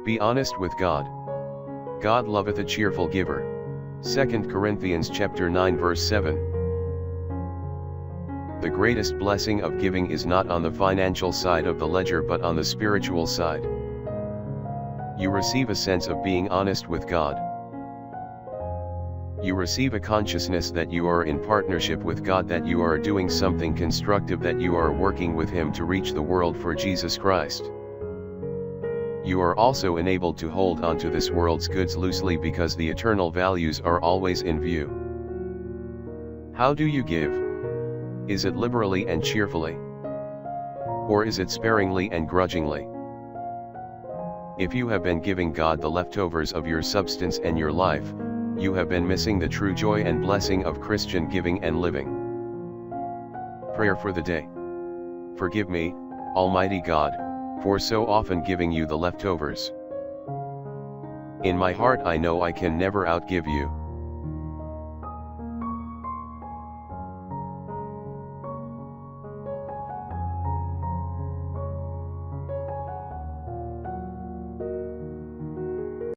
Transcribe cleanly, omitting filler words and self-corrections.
Be honest with God. God loveth a cheerful giver. 2 Corinthians chapter 9 verse 7. The greatest blessing of giving is not on the financial side of the ledger but on the spiritual side. You receive a sense of being honest with God. You receive a consciousness that you are in partnership with God, that you are doing something constructive, that you are working with Him to reach the world for Jesus Christ. You are also enabled to hold on to this world's goods loosely because the eternal values are always in view. How do you give? Is it liberally and cheerfully? Or is it sparingly and grudgingly? If you have been giving God the leftovers of your substance and your life, you have been missing the true joy and blessing of Christian giving and living. Prayer for the day. Forgive me, Almighty God, for so often giving you the leftovers. In my heart I know I can never outgive you.